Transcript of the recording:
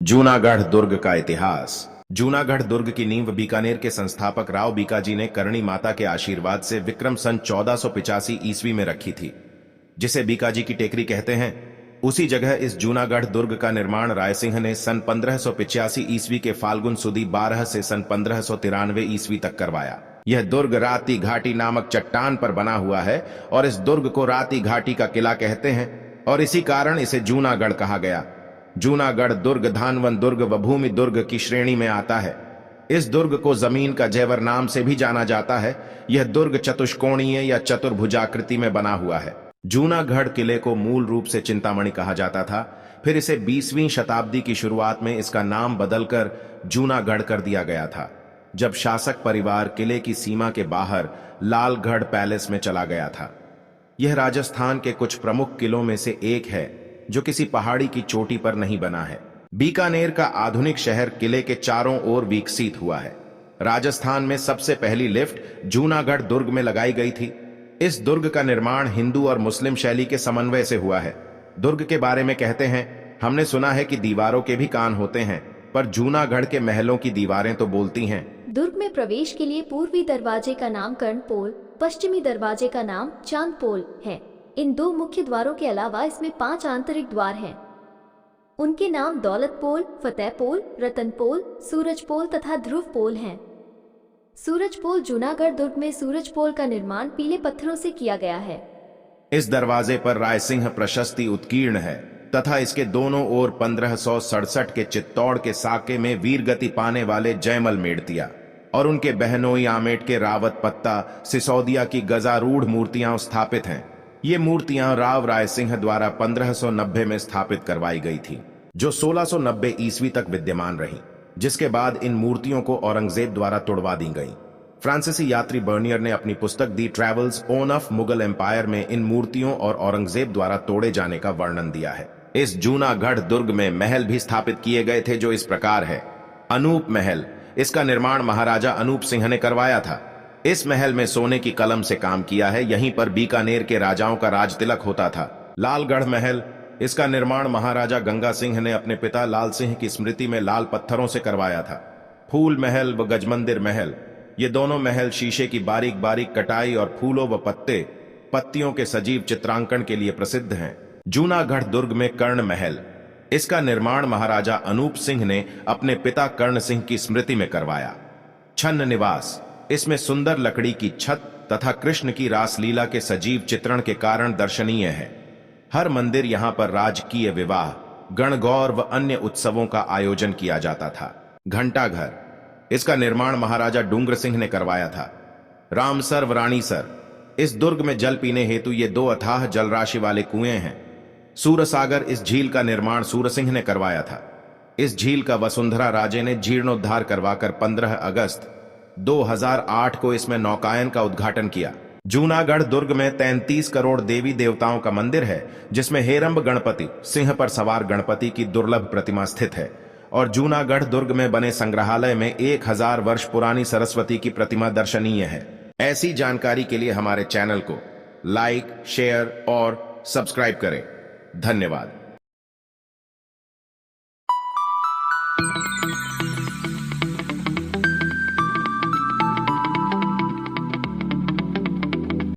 जूनागढ़ दुर्ग का इतिहास। जूनागढ़ दुर्ग की नींव बीकानेर के संस्थापक राव बीकाजी ने करणी माता के आशीर्वाद से विक्रम सन 1485 ईस्वी में रखी थी, जिसे बीकाजी की टेकरी कहते हैं। उसी जगह इस जूनागढ़ दुर्ग का निर्माण रायसिंह ने सन 1585 ईस्वी के फाल्गुन सुदी 12 से सन 1593 ईस्वी तक करवाया। यह दुर्ग राती घाटी नामक चट्टान पर बना हुआ है और इस दुर्ग को राती घाटी का किला कहते हैं और इसी कारण इसे जूनागढ़ कहा गया। जूनागढ़ दुर्ग धानवन दुर्ग व भूमि दुर्ग की श्रेणी में आता है। इस दुर्ग को जमीन का जेवर नाम से भी जाना जाता है। यह दुर्ग चतुष्कोणीय या चतुर्भुजाकृति में बना हुआ है। जूनागढ़ किले को मूल रूप से चिंतामणि कहा जाता था, फिर इसे 20वीं शताब्दी की शुरुआत में इसका नाम बदलकर जूनागढ़ कर दिया गया था, जब शासक परिवार किले की सीमा के बाहर लालगढ़ पैलेस में चला गया था। यह राजस्थान के कुछ प्रमुख किलों में से एक है जो किसी पहाड़ी की चोटी पर नहीं बना है। बीकानेर का आधुनिक शहर किले के चारों ओर विकसित हुआ है। राजस्थान में सबसे पहली लिफ्ट जूनागढ़ दुर्ग में लगाई गई थी। इस दुर्ग का निर्माण हिंदू और मुस्लिम शैली के समन्वय से हुआ है। दुर्ग के बारे में कहते हैं, हमने सुना है कि दीवारों के भी कान होते हैं, पर जूनागढ़ के महलों की दीवारें तो बोलती हैं। दुर्ग में प्रवेश के लिए पूर्वी दरवाजे का नाम कर्णपोल, पश्चिमी दरवाजे का नाम चांदपोल है। इन दो मुख्य द्वारों के अलावा इसमें 5 आंतरिक द्वार हैं। उनके नाम दौलतपोल, फतेहपोल, रतनपोल, सूरजपोल तथा ध्रुवपोल हैं। सूरजपोल जूनागढ़ दुर्ग में सूरजपोल का निर्माण पीले पत्थरों से किया गया है। इस दरवाजे पर रायसिंह प्रशस्ति उत्कीर्ण है तथा इसके दोनों ओर 1567 के चित्तौड़ के साके में वीरगति पाने वाले जयमल मेड़तिया और उनके बहनोई आमेट के रावत पत्ता सिसोदिया की गजारूढ़ मूर्तियां स्थापित हैं। ये मूर्तियां राव रायसिंह द्वारा 1590 में स्थापित करवाई गई थी, जो 1690 ईस्वी तक विद्यमान रही, जिसके बाद इन मूर्तियों को औरंगजेब द्वारा तोड़वा दी गई। फ्रांसीसी यात्री बर्नियर ने अपनी पुस्तक the travels on of Mughal empire में इन मूर्तियों और औरंगजेब द्वारा तोड़े जाने का वर्णन दिया है। इस जूनागढ़ दुर्ग में महल भी स्थापित किए गए थे, जो इस प्रकार है। अनूप महल, इसका निर्माण महाराजा अनूप सिंह ने करवाया था। इस महल में सोने की कलम से काम किया है। यहीं पर बीकानेर के राजाओं का राज तिलक होता था। लालगढ़ महल, इसका निर्माण महाराजा गंगा सिंह ने अपने पिता लाल सिंह की स्मृति में लाल पत्थरों से करवाया था। फूल महल व गजमंदिर महल, ये दोनों महल शीशे की बारीक बारीक कटाई और फूलों व पत्तियों के सजीव चित्रांकन के लिए प्रसिद्ध हैं। जूनागढ़ दुर्ग में कर्ण महल, इसका निर्माण महाराजा अनूप सिंह ने अपने पिता कर्ण सिंह की स्मृति में करवाया। छन्न निवास, इसमें सुंदर लकड़ी की छत तथा कृष्ण की रासलीला के सजीव चित्रण के कारण दर्शनीय है। हर मंदिर यहाँ पर राजकीय विवाह, गणगौर व अन्य उत्सवों का आयोजन किया जाता था। घंटाघर, इसका निर्माण महाराजा डूंगर सिंह ने करवाया था। रामसर व रानीसर, इस दुर्ग में जल पीने हेतु ये 2 अथाह जलराशि वाले कुएं हैं। सूरसागर, इस झील का निर्माण सूरसिंह ने करवाया था। इस झील का वसुंधरा राजे ने जीर्णोद्धार करवाकर 15 अगस्त 2008 को इसमें नौकायन का उद्घाटन किया। जूनागढ़ दुर्ग में 33 करोड़ देवी देवताओं का मंदिर है, जिसमें हेरंब गणपति, सिंह पर सवार गणपति की दुर्लभ प्रतिमा स्थित है और जूनागढ़ दुर्ग में बने संग्रहालय में 1000 वर्ष पुरानी सरस्वती की प्रतिमा दर्शनीय है। ऐसी जानकारी के लिए हमारे चैनल को लाइक, शेयर और सब्सक्राइब करें। धन्यवाद।